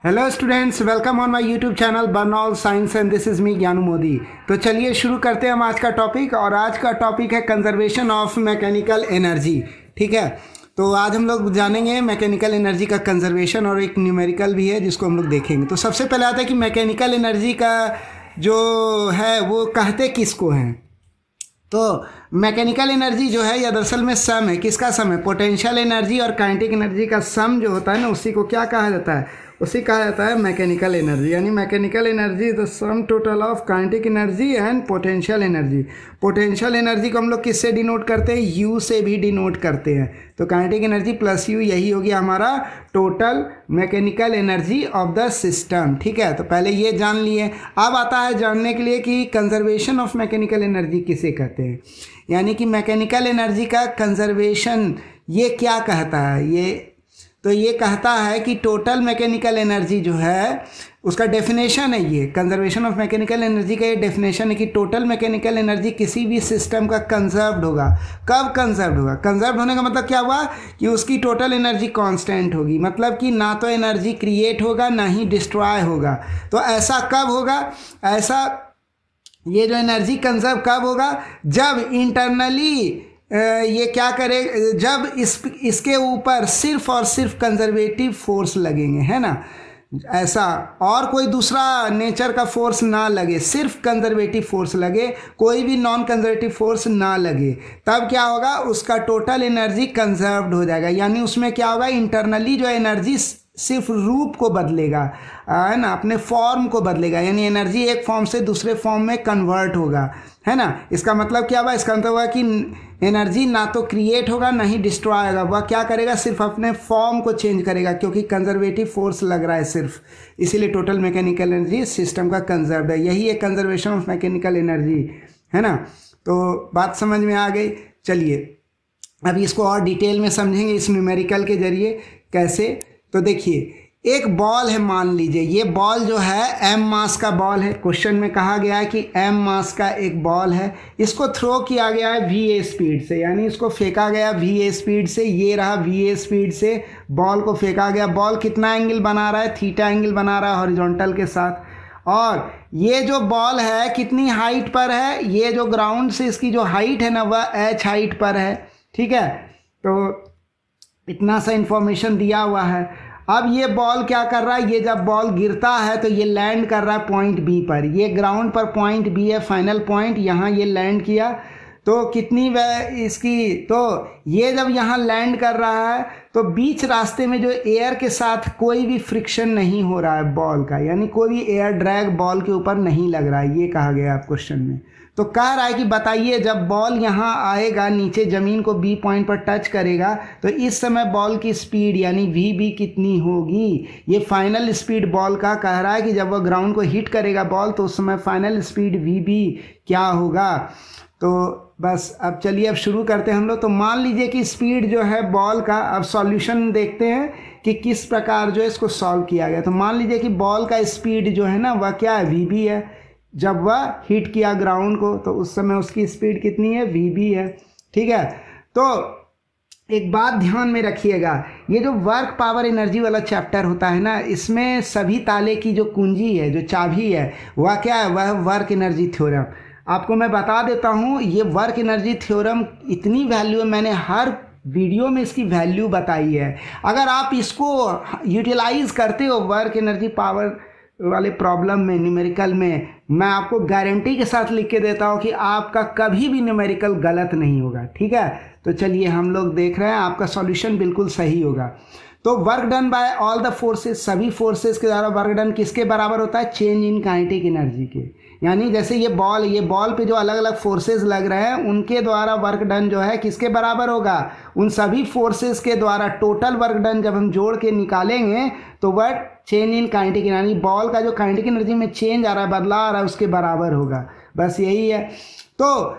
Hello students, welcome on my YouTube channel Burnol science and this is me Gyanu Modi. तो चलिए शुरू करते हैं हम आज का टॉपिक। और आज का टॉपिक है कंजर्वेशन ऑफ मैकेनिकल एनर्जी। ठीक है, तो आज हम लोग जानेंगे मैकेनिकल एनर्जी का कंजर्वेशन, और एक न्यूमेरिकल भी है जिसको हम लोग देखेंगे। तो सबसे पहले आता है कि मैकेनिकल एनर्जी का जो है वो कहते किसको हैं। तो मैकेनिकल एनर्जी जो है या दरअसल में सम है। किसका सम है? पोटेंशियल एनर्जी और काइनेटिक एनर्जी का सम जो होता है ना, उसी को क्या कहा जाता है? उसी कहा जाता है मैकेनिकल एनर्जी। यानी mechanical energy the sum total of kinetic energy and potential energy. Potential energy को हम लोग किससे डिनोट करते हैं? यू से भी डिनोट करते हैं। तो काइनेटिक एनर्जी प्लस यू, यही हो गया हमारा total mechanical energy of the system. ठीक है, तो पहले ये जान लिए। अब आता है जानने के लिए कि कंजर्वेशन ऑफ मैकेनिकल एनर्जी किसे कहते हैं। यानी कि मैकेनिकल एनर्जी का कंजर्वेशन ये क्या कहता है? ये कहता है कि टोटल मैकेनिकल एनर्जी जो है उसका डेफिनेशन है। ये कंजर्वेशन ऑफ मैकेनिकल एनर्जी का ये डेफिनेशन है कि टोटल मैकेनिकल एनर्जी किसी भी सिस्टम का कंजर्व्ड होगा। कब कंजर्व्ड होगा? कंजर्व्ड होने का मतलब क्या हुआ कि उसकी टोटल एनर्जी कांस्टेंट होगी। मतलब कि ना तो एनर्जी क्रिएट होगा ना ही डिस्ट्रॉय होगा। तो ऐसा कब होगा? ऐसा ये जो एनर्जी कंजर्व कब होगा? जब इंटरनली ये क्या करे, जब इसके ऊपर सिर्फ और सिर्फ कंजर्वेटिव फोर्स लगेंगे, है ना। ऐसा और कोई दूसरा नेचर का फोर्स ना लगे, सिर्फ कंजर्वेटिव फोर्स लगे, कोई भी नॉन कंजर्वेटिव फोर्स ना लगे, तब क्या होगा? उसका टोटल एनर्जी कंजर्व्ड हो जाएगा। यानी उसमें क्या होगा? इंटरनली जो एनर्जी सिर्फ रूप को बदलेगा, है ना, अपने फॉर्म को बदलेगा। यानी एनर्जी एक फॉर्म से दूसरे फॉर्म में कन्वर्ट होगा, है ना। इसका मतलब क्या हुआ? इसका मतलब हुआ कि एनर्जी ना तो क्रिएट होगा ना ही डिस्ट्रॉय होगा। वह क्या करेगा? सिर्फ अपने फॉर्म को चेंज करेगा, क्योंकि कंजर्वेटिव फोर्स लग रहा है सिर्फ, इसीलिए टोटल मैकेनिकल एनर्जी सिस्टम का कंजर्व्ड है। यही है कंजर्वेशन ऑफ मैकेनिकल एनर्जी, है ना। तो बात समझ में आ गई। चलिए अभी इसको और डिटेल में समझेंगे इस न्यूमेरिकल के जरिए। कैसे? तो देखिए, एक बॉल है, मान लीजिए ये बॉल जो है m मास का बॉल है। क्वेश्चन में कहा गया है कि m मास का एक बॉल है, इसको थ्रो किया गया है va स्पीड से। यानी इसको फेंका गया va स्पीड से। ये रहा va स्पीड से बॉल को फेंका गया। बॉल कितना एंगल बना रहा है? थीटा एंगल बना रहा है हॉरिजॉन्टल के साथ। और ये जो बॉल है कितनी हाइट पर है? ये जो ग्राउंड से इसकी जो हाइट है ना, वह h हाइट पर है। ठीक है, तो इतना सा इंफॉर्मेशन दिया हुआ है। अब ये बॉल क्या कर रहा है? ये जब बॉल गिरता है तो ये लैंड कर रहा है पॉइंट बी पर। ये ग्राउंड पर पॉइंट बी है, फाइनल पॉइंट। यहाँ ये लैंड किया तो कितनी इसकी, तो ये जब यहाँ लैंड कर रहा है तो बीच रास्ते में जो एयर के साथ कोई भी फ्रिक्शन नहीं हो रहा है बॉल का, यानी कोई भी एयर ड्रैग बॉल के ऊपर नहीं लग रहा है। ये कहा गया है क्वेश्चन में। तो कह रहा है कि बताइए जब बॉल यहाँ आएगा, नीचे ज़मीन को बी पॉइंट पर टच करेगा, तो इस समय बॉल की स्पीड यानी वी बी कितनी होगी? ये फाइनल स्पीड बॉल का कह रहा है कि जब वह ग्राउंड को हिट करेगा बॉल, तो उस समय फाइनल स्पीड वी बी क्या होगा। तो बस अब चलिए अब शुरू करते हैं हम लोग। तो मान लीजिए कि स्पीड जो है बॉल का, अब सॉल्यूशन देखते हैं कि किस प्रकार जो है इसको सॉल्व किया गया। तो मान लीजिए कि बॉल का स्पीड जो है ना, वह क्या है? वी बी है। जब वह हिट किया ग्राउंड को तो उस समय उसकी स्पीड कितनी है? वी बी है। ठीक है, तो एक बात ध्यान में रखिएगा, ये जो वर्क पावर एनर्जी वाला चैप्टर होता है ना, इसमें सभी ताले की जो कुंजी है, जो चाबी है, वह क्या है? वह वर्क एनर्जी थ्योरम। आपको मैं बता देता हूँ, ये वर्क एनर्जी थ्योरम इतनी वैल्यू है, मैंने हर वीडियो में इसकी वैल्यू बताई है। अगर आप इसको यूटिलाइज करते हो वर्क एनर्जी पावर वाले प्रॉब्लम में, न्यूमेरिकल में, मैं आपको गारंटी के साथ लिख के देता हूँ कि आपका कभी भी न्यूमेरिकल गलत नहीं होगा। ठीक है, तो चलिए हम लोग देख रहे हैं, आपका सॉल्यूशन बिल्कुल सही होगा। तो work done by all the forces, सभी फोर्सेस के द्वारा वर्क डन किसके बराबर होता है? चेंज इन काइनेटिक एनर्जी के। यानी जैसे ये बॉल पे जो अलग अलग फोर्सेस लग रहे हैं, उनके द्वारा वर्क डन जो है किसके बराबर होगा? उन सभी फोर्सेस के द्वारा टोटल वर्क डन जब हम जोड़ के निकालेंगे तो वह change in kinetic energy, ball का जो काइनेटिक एनर्जी में चेंज आ रहा है, बदलाव आ रहा है, उसके बराबर होगा। बस यही है। तो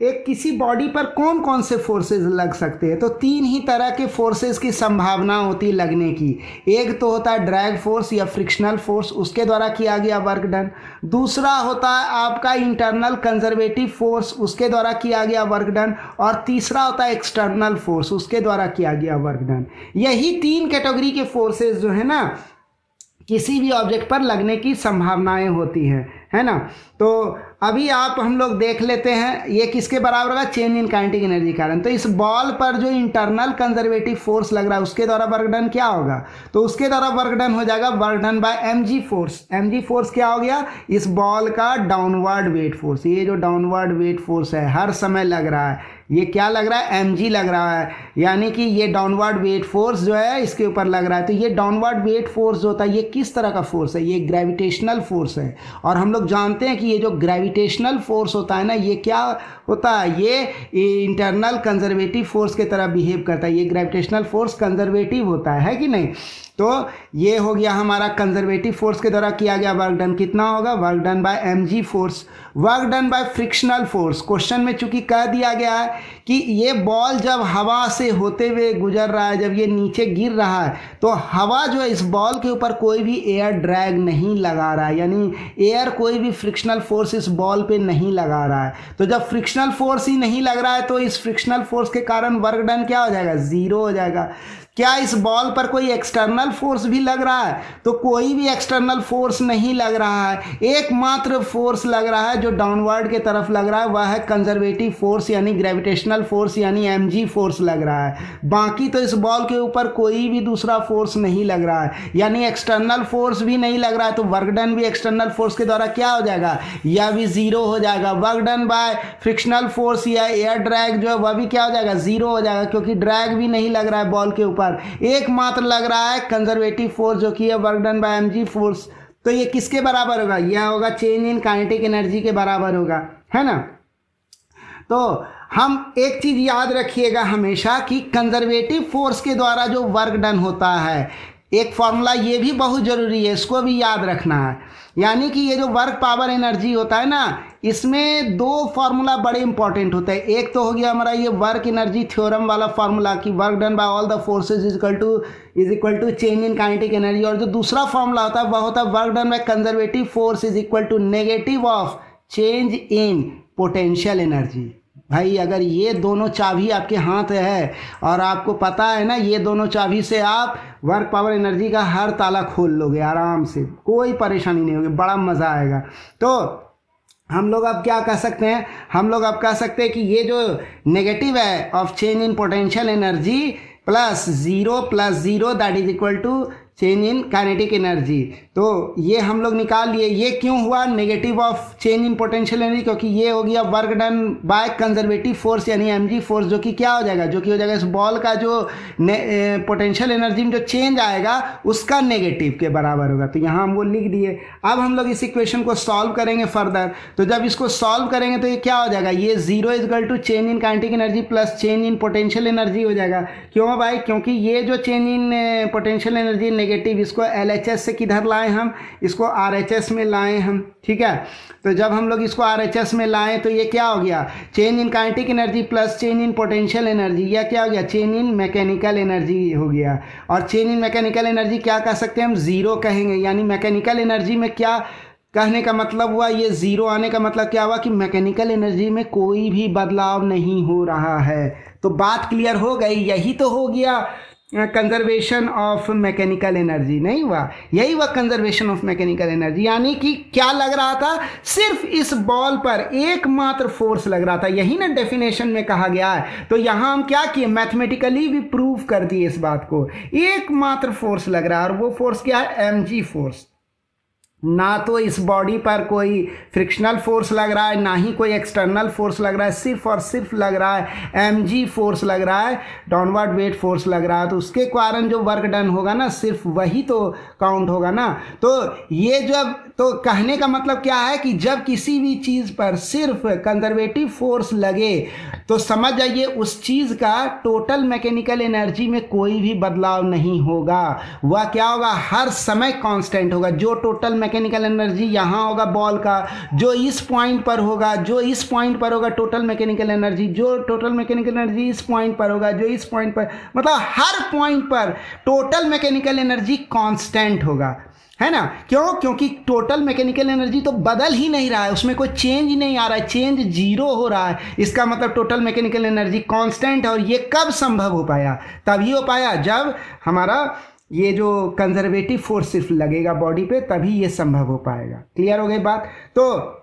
एक किसी बॉडी पर कौन कौन से फोर्सेस लग सकते हैं? तो तीन ही तरह के फोर्सेस की संभावना होती है लगने की। एक तो होता है ड्रैग फोर्स या फ्रिक्शनल फोर्स, उसके द्वारा किया गया वर्क डन। दूसरा होता है आपका इंटरनल कंजर्वेटिव फोर्स, उसके द्वारा किया गया वर्क डन। और तीसरा होता है एक्सटर्नल फोर्स, उसके द्वारा किया गया वर्क डन। यही तीन कैटेगरी के फोर्सेस जो है ना, किसी भी ऑब्जेक्ट पर लगने की संभावनाएं होती हैं, है ना। तो अभी आप हम लोग देख लेते हैं ये किसके बराबर होगा, चेंज इन काइनेटिक एनर्जी कारण। तो इस बॉल पर जो इंटरनल कंजर्वेटिव फोर्स लग रहा है उसके द्वारा वर्क डन क्या होगा, तो उसके द्वारा वर्क डन हो जाएगा work done bye mg force. mg force क्या हो गया, इस बॉल का डाउनवर्ड वेट फोर्स। ये जो डाउनवर्ड वेट फोर्स है हर समय लग रहा है, ये क्या लग रहा है, mg लग रहा है, यानी कि ये डाउनवर्ड वेट फोर्स जो है इसके ऊपर लग रहा है। तो ये डाउनवर्ड वेट फोर्स जो होता है ये किस तरह का फोर्स है, ये ग्रेविटेशनल फोर्स है। और हम लोग जानते हैं कि ये जो ग्रेविटेशनल फोर्स होता है ना, ये क्या होता है, ये इंटरनल कंजर्वेटिव फोर्स की तरह बिहेव करता है। ये ग्रेविटेशनल फोर्स कंजर्वेटिव होता है कि नहीं। तो ये हो गया हमारा कंजर्वेटिव फोर्स के द्वारा किया गया वर्क डन। कितना होगा, work done bye mg force. Work done bye frictional force, question में चूंकि कह दिया गया है कि ये बॉल जब हवा से होते हुए गुजर रहा है, जब ये नीचे गिर रहा है तो हवा जो है इस बॉल के ऊपर कोई भी एयर ड्रैग नहीं लगा रहा है, यानी एयर कोई भी फ्रिक्शनल फोर्स इस बॉल पे नहीं लगा रहा है। तो जब फ्रिक्शनल फोर्स ही नहीं लग रहा है तो इस फ्रिक्शनल फोर्स के कारण वर्क डन क्या हो जाएगा, जीरो हो जाएगा। क्या इस बॉल पर कोई एक्सटर्नल फोर्स भी लग रहा है, तो कोई भी एक्सटर्नल फोर्स नहीं लग रहा है। एकमात्र फोर्स लग रहा है जो डाउनवर्ड के तरफ लग रहा है, वह है कंजर्वेटिव फोर्स यानी ग्रेविटेशनल फोर्स यानी mg फोर्स लग रहा है। बाकी तो इस बॉल के ऊपर कोई भी दूसरा फोर्स नहीं लग रहा है, यानी एक्सटर्नल फोर्स भी नहीं लग रहा है। तो वर्क डन भी एक्सटर्नल फोर्स के द्वारा क्या हो जाएगा, यह भी जीरो हो जाएगा। Work done bye frictional force या एयर ड्रैग जो है वह भी क्या हो जाएगा, जीरो हो जाएगा, क्योंकि ड्रैग भी नहीं लग रहा है बॉल के ऊपर। एकमात्र लग रहा है कंजर्वेटिव फोर्स जो कि है work done bye mg force. तो ये किसके बराबर होगा, यह होगा चेंज इन काइनेटिक एनर्जी के बराबर होगा, है ना। तो हम एक चीज याद रखिएगा हमेशा कि कंजर्वेटिव फोर्स के द्वारा जो वर्क डन होता है, एक फॉर्मूला ये भी बहुत जरूरी है, इसको भी याद रखना है। यानी कि ये जो वर्क पावर एनर्जी होता है ना, इसमें दो फार्मूला बड़े इंपॉर्टेंट होते हैं। एक तो हो गया हमारा ये वर्क एनर्जी थ्योरम वाला फार्मूला कि work done by all the forces is equal to change in kinetic energy, और जो दूसरा फार्मूला होता है वह होता है work done by conservative force is equal to negative of change in potential energy. भाई अगर ये दोनों चाबी आपके हाथ है और आपको पता है ना, ये दोनों चाबी से आप वर्क पावर एनर्जी का हर ताला खोल लोगे आराम से, कोई परेशानी नहीं होगी, बड़ा मज़ा आएगा। तो हम लोग अब क्या कह सकते हैं, हम लोग अब कह सकते हैं कि ये जो नेगेटिव है of change in potential energy plus zero that is equal to change in kinetic energy. तो ये हम लोग निकाल लिए। ये क्यों हुआ negative of change in potential energy, क्योंकि ये हो गया work done by conservative force यानी mg फोर्स, जो कि क्या हो जाएगा, जो कि हो जाएगा इस बॉल का जो पोटेंशियल एनर्जी में जो चेंज आएगा उसका नेगेटिव के बराबर होगा। तो यहाँ हम वो लिख दिए। अब हम लोग इस इक्वेशन को सॉल्व करेंगे फर्दर। तो जब इसको सॉल्व करेंगे तो ये क्या हो जाएगा, ये zero is equal to change in kinetic energy plus change in potential energy हो जाएगा। क्यों भाई, क्योंकि ये जो change in potential energy negative, इसको LHS से किधर लाए हम, इसको RHS में लाए हम, ठीक है। तो जब हम लोग इसको RHS में लाए तो ये क्या हो गया, change in kinetic energy plus change in potential energy, या क्या हो गया, चेंज इन मैकेनिकल एनर्जी हो गया। और चेंज इन मैकेनिकल एनर्जी क्या कह सकते हैं हम, जीरो कहेंगे। यानी मैकेनिकल एनर्जी में क्या कहने का मतलब हुआ, ये जीरो आने का मतलब क्या हुआ कि मैकेनिकल एनर्जी में कोई भी बदलाव नहीं हो रहा है। तो बात क्लियर हो गई, यही तो हो गया कंजर्वेशन ऑफ मैकेनिकल एनर्जी, नहीं हुआ, यही हुआ कंजर्वेशन ऑफ मैकेनिकल एनर्जी। यानी कि क्या लग रहा था, सिर्फ इस बॉल पर एकमात्र फोर्स लग रहा था, यही ना डेफिनेशन में कहा गया है। तो यहां हम क्या किए, मैथमेटिकली भी प्रूव कर दिए इस बात को, एकमात्र फोर्स लग रहा है और वो फोर्स क्या है, mg फोर्स। ना तो इस बॉडी पर कोई फ्रिक्शनल फोर्स लग रहा है, ना ही कोई एक्सटर्नल फोर्स लग रहा है, सिर्फ और सिर्फ लग रहा है mg फोर्स लग रहा है, डाउनवर्ड वेट फोर्स लग रहा है। तो उसके कारण जो वर्क डन होगा ना, सिर्फ वही तो काउंट होगा ना। तो ये जब, तो कहने का मतलब क्या है कि जब किसी भी चीज़ पर सिर्फ कंजर्वेटिव फोर्स लगे तो समझ जाइए उस चीज़ का टोटल मैकेनिकल एनर्जी में कोई भी बदलाव नहीं होगा, वह क्या होगा, हर समय कांस्टेंट होगा। जो टोटल मैकेनिकल एनर्जी यहाँ होगा बॉल का, जो इस पॉइंट पर होगा, जो इस पॉइंट पर होगा टोटल मैकेनिकल एनर्जी, जो टोटल मैकेनिकल एनर्जी इस पॉइंट पर होगा, जो इस पॉइंट पर, मतलब हर पॉइंट पर टोटल मैकेनिकल एनर्जी कांस्टेंट होगा, है ना। क्यों, क्योंकि टोटल मैकेनिकल एनर्जी तो बदल ही नहीं रहा है, उसमें कोई चेंज ही नहीं आ रहा है, चेंज जीरो हो रहा है। इसका मतलब टोटल मैकेनिकल एनर्जी कांस्टेंट है। और ये कब संभव हो पाया, तभी हो पाया जब हमारा ये जो कंजर्वेटिव फोर्स सिर्फ लगेगा बॉडी पे, तभी ये संभव हो पाएगा। क्लियर हो गई बात। तो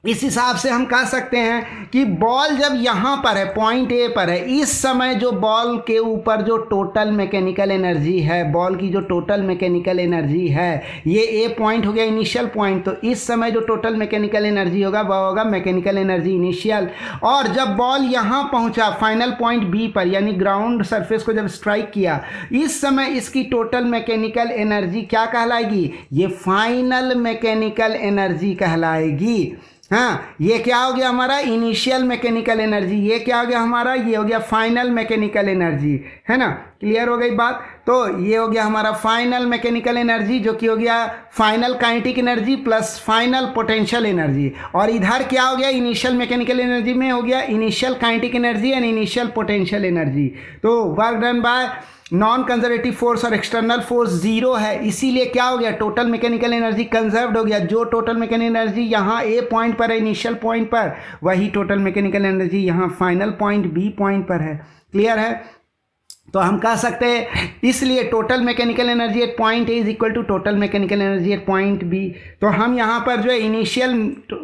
इस हिसाब से हम कह सकते हैं कि बॉल जब यहाँ पर है, पॉइंट ए पर है, इस समय जो बॉल के ऊपर जो टोटल मैकेनिकल एनर्जी है, बॉल की जो टोटल मैकेनिकल एनर्जी है, ये ए पॉइंट हो गया इनिशियल पॉइंट, तो इस समय जो टोटल मैकेनिकल एनर्जी होगा वह होगा मैकेनिकल एनर्जी इनिशियल। और जब बॉल यहाँ पहुँचा फाइनल पॉइंट बी पर, यानी ग्राउंड सरफेस को जब स्ट्राइक किया, इस समय इसकी टोटल मैकेनिकल एनर्जी क्या कहलाएगी? ये फाइनल मैकेनिकल एनर्जी कहलाएगी। हाँ, ये क्या हो गया हमारा? Initial mechanical energy. ये क्या हो गया हमारा? ये हो गया फाइनल मैकेनिकल एनर्जी, है ना। क्लियर हो गई बात। तो ये हो गया हमारा फाइनल मैकेनिकल एनर्जी, जो कि हो गया final kinetic energy plus final potential energy. और इधर क्या हो गया? इनिशियल मैकेनिकल एनर्जी में हो गया initial kinetic energy and initial potential energy. तो work done by non conservative force और एक्सटर्नल फोर्स जीरो है, इसीलिए क्या हो गया? टोटल मैकेनिकल एनर्जी कंजर्व्ड हो गया। जो टोटल मैकेनिकल एनर्जी यहाँ ए पॉइंट पर है, इनिशियल पॉइंट पर, वही टोटल मैकेनिकल एनर्जी यहाँ फाइनल पॉइंट बी पॉइंट पर है। क्लियर है। तो हम कह सकते हैं इसलिए total mechanical energy at point A is equal to total mechanical energy at point B. तो हम यहाँ पर जो है इनिशियल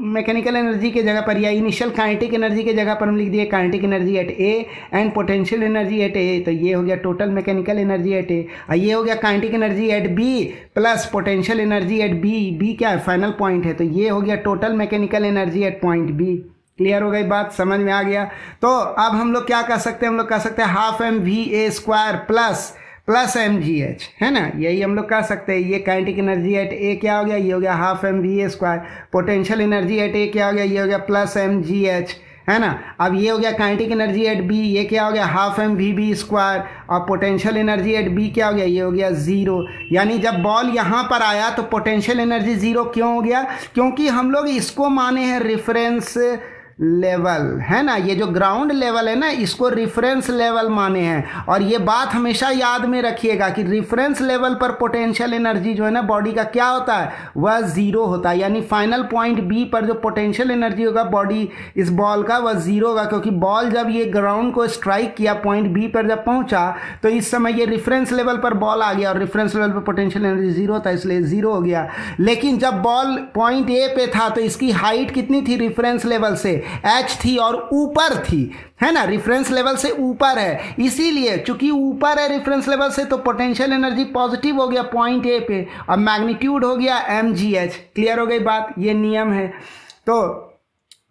मैकेनिकल एनर्जी के जगह पर या इनिशियल काइनेटिक एनर्जी के जगह पर हम लिख दिए kinetic energy at A and potential energy at A. तो ये हो गया total mechanical energy at A, और ये हो गया kinetic energy at B plus potential energy at B. B क्या है? फाइनल पॉइंट है। तो ये हो गया total mechanical energy at point B. Clear हो गई बात, समझ में आ गया। तो अब हम लोग क्या कर सकते हैं? हम लोग कह सकते हैं half M V A square plus M G H, है ना। यही हम लोग कह सकते हैं। ये काइनेटिक एनर्जी एट ए क्या हो गया? ये हो गया half M V A square. Potential energy at A क्या हो गया? ये हो गया प्लस एम जी एच, है ना। अब ये हो गया काइनेटिक एनर्जी एट बी, ये क्या हो गया? Half M V B square. और पोटेंशियल एनर्जी एट बी क्या हो गया? ये हो गया जीरो। यानी जब बॉल यहाँ पर आया तो पोटेंशियल एनर्जी जीरो क्यों हो गया? क्योंकि हम लोग इसको माने हैं रेफरेंस लेवल, है ना। ये जो ग्राउंड लेवल है ना, इसको रिफरेंस लेवल माने हैं। और ये बात हमेशा याद में रखिएगा कि रिफरेंस लेवल पर पोटेंशियल एनर्जी जो है ना बॉडी का क्या होता है? वह जीरो होता है। यानी फाइनल पॉइंट बी पर जो पोटेंशियल एनर्जी होगा बॉडी इस बॉल का, वह जीरो होगा। क्योंकि बॉल जब ये ग्राउंड को स्ट्राइक किया, पॉइंट बी पर जब पहुंचा, तो इस समय ये रिफरेंस लेवल पर बॉल आ गया और रिफरेंस लेवल पर पोटेंशियल एनर्जी जीरो था, इसलिए जीरो हो गया। लेकिन जब बॉल पॉइंट ए पे था तो इसकी हाइट कितनी थी रिफरेंस लेवल से? एच थी और ऊपर थी, है ना। रेफरेंस लेवल से ऊपर है, इसीलिए चूंकि ऊपर है रेफरेंस लेवल से तो पोटेंशियल एनर्जी पॉजिटिव हो गया पॉइंट ए पे, और मैग्नीट्यूड हो गया एम जी एच। क्लियर हो गई बात, ये नियम है। तो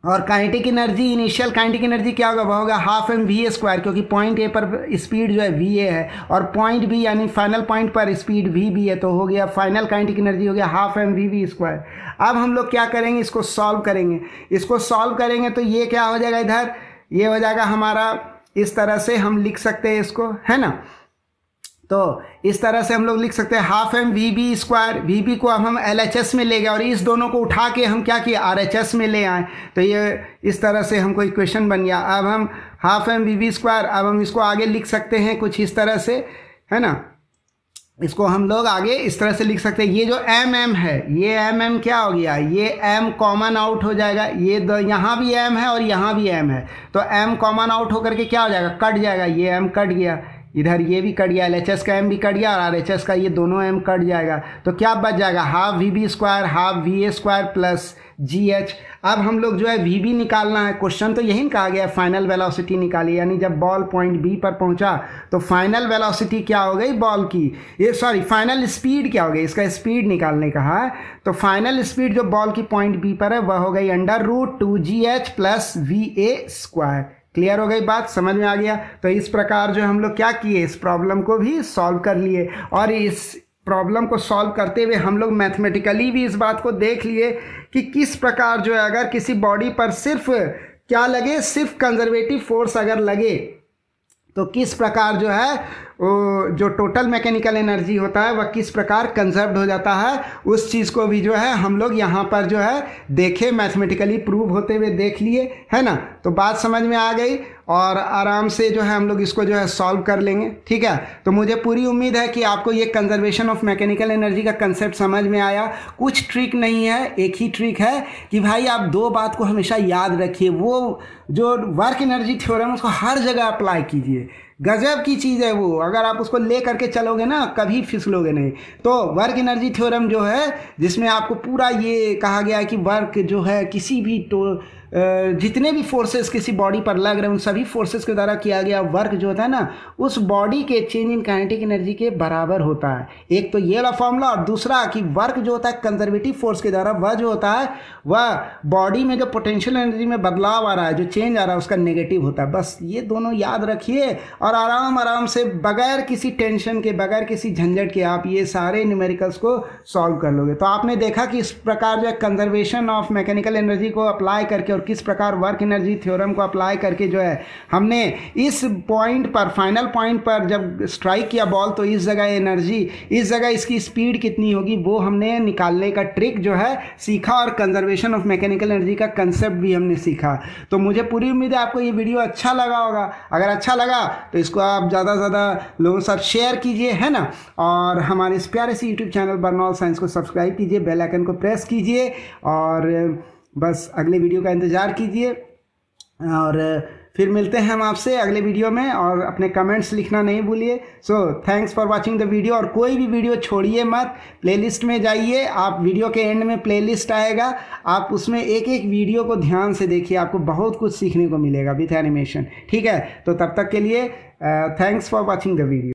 और kinetic energy, initial kinetic energy क्या होगा? वह होगा half M V A square, क्योंकि पॉइंट ए पर स्पीड जो है वी ए है और पॉइंट बी यानी फाइनल पॉइंट पर स्पीड वी बी है, तो हो गया फाइनल काइनेटिक एनर्जी हो गया half M V V square. अब हम लोग क्या करेंगे? इसको सॉल्व करेंगे। इसको सॉल्व करेंगे तो ये क्या हो जाएगा? इधर ये हो जाएगा हमारा, इस तरह से हम लिख सकते हैं इसको, है ना। तो इस तरह से हम लोग लिख सकते हैं half M V B square. V B को अब हम एल एच एस में ले गए और इस दोनों को उठा के हम क्या किए? आर एच एस में ले आए। तो ये इस तरह से हमको इक्वेशन बन गया। अब हम half M V B square, अब हम इसको आगे लिख सकते हैं कुछ इस तरह से, है ना। इसको हम लोग आगे इस तरह से लिख सकते हैं। ये जो एम एम है, ये एम एम क्या हो गया? ये एम कॉमन आउट हो जाएगा। ये यहाँ भी एम है और यहाँ भी एम है, तो एम कॉमन आउट होकर के क्या हो जाएगा? कट जाएगा। ये एम कट गया, इधर ये भी कट गया, एल एच एस का एम भी कट गया और आर एच एस का ये दोनों एम कट जाएगा। तो क्या बच जाएगा? Half V B square half V ए स्क्वायर प्लस जी एच। अब हम लोग जो है वी बी निकालना है। क्वेश्चन तो यही कहा गया फाइनल वेलोसिटी निकाली, यानी जब बॉल पॉइंट बी पर पहुंचा तो फाइनल वेलोसिटी क्या हो गई बॉल की? ये सॉरी फाइनल स्पीड क्या हो गई? इसका स्पीड निकालने का है। तो फाइनल स्पीड जो बॉल की पॉइंट बी पर है वह हो गई √2gh plus V A square. Clear हो गई बात, समझ में आ गया। तो इस प्रकार जो हम लोग क्या किए, इस प्रॉब्लम को भी सॉल्व कर लिए। और इस प्रॉब्लम को सॉल्व करते हुए हम लोग मैथमेटिकली भी इस बात को देख लिए कि किस प्रकार जो है अगर किसी बॉडी पर सिर्फ क्या लगे, सिर्फ कंजर्वेटिव फोर्स अगर लगे तो किस प्रकार जो है जो टोटल मैकेनिकल एनर्जी होता है वह किस प्रकार कंजर्व्ड हो जाता है। उस चीज़ को भी जो है हम लोग यहाँ पर जो है देखे, मैथमेटिकली प्रूव होते हुए देख लिए, है ना। तो बात समझ में आ गई और आराम से जो है हम लोग इसको जो है सॉल्व कर लेंगे, ठीक है। तो मुझे पूरी उम्मीद है कि आपको ये कंजर्वेशन ऑफ मैकेनिकल एनर्जी का कंसेप्ट समझ में आया। कुछ ट्रिक नहीं है, एक ही ट्रिक है कि भाई आप दो बात को हमेशा याद रखिए। वो जो वर्क एनर्जी थ्योरम उसको हर जगह अप्लाई कीजिए। गजब की चीज़ है वो। अगर आप उसको ले करके चलोगे ना, कभी फिसलोगे नहीं। तो वर्क एनर्जी थ्योरम जो है, जिसमें आपको पूरा ये कहा गया है कि वर्क जो है किसी भी जितने भी फोर्सेस किसी बॉडी पर लग रहे हैं, उन सभी फोर्सेस के द्वारा किया गया वर्क जो होता है ना, उस बॉडी के चेंज इन काइनेटिक एनर्जी के बराबर होता है। एक तो ये वाला फॉर्मूला, और दूसरा कि वर्क जो होता है कंजर्वेटिव फोर्स के द्वारा, वह जो होता है वह बॉडी में जो पोटेंशियल एनर्जी में बदलाव आ रहा है, जो चेंज आ रहा है, उसका नेगेटिव होता है। बस ये दोनों याद रखिए और आराम आराम से बगैर किसी टेंशन के, बगैर किसी झंझट के आप ये सारे न्यूमेरिकल्स को सॉल्व कर लोगे। तो आपने देखा कि इस प्रकार जो है कंजर्वेशन ऑफ मैकेनिकल एनर्जी को अप्लाई करके और किस प्रकार वर्क एनर्जी थ्योरम को अप्लाई करके जो है हमने इस पॉइंट पर, फाइनल पॉइंट पर जब स्ट्राइक किया बॉल, तो इस जगह एनर्जी, इस जगह इसकी स्पीड कितनी होगी, वो हमने निकालने का ट्रिक जो है सीखा, और कंजर्वेशन ऑफ मैकेनिकल एनर्जी का कंसेप्ट भी हमने सीखा। तो मुझे पूरी उम्मीद है आपको ये वीडियो अच्छा लगा होगा। अगर अच्छा लगा तो इसको आप ज़्यादा से ज़्यादा लोगों के साथ शेयर कीजिए, है ना। और हमारे इस प्यारे से यूट्यूब चैनल बर्नौल साइंस को सब्सक्राइब कीजिए, बेल आइकन को प्रेस कीजिए, और बस अगले वीडियो का इंतज़ार कीजिए। और फिर मिलते हैं हम आपसे अगले वीडियो में, और अपने कमेंट्स लिखना नहीं भूलिए। So thanks for watching the video. और कोई भी वीडियो छोड़िए मत, प्लेलिस्ट में जाइए आप, वीडियो के एंड में प्लेलिस्ट आएगा, आप उसमें एक एक वीडियो को ध्यान से देखिए, आपको बहुत कुछ सीखने को मिलेगा विथ एनिमेशन। ठीक है, तो तब तक के लिए thanks for watching the video.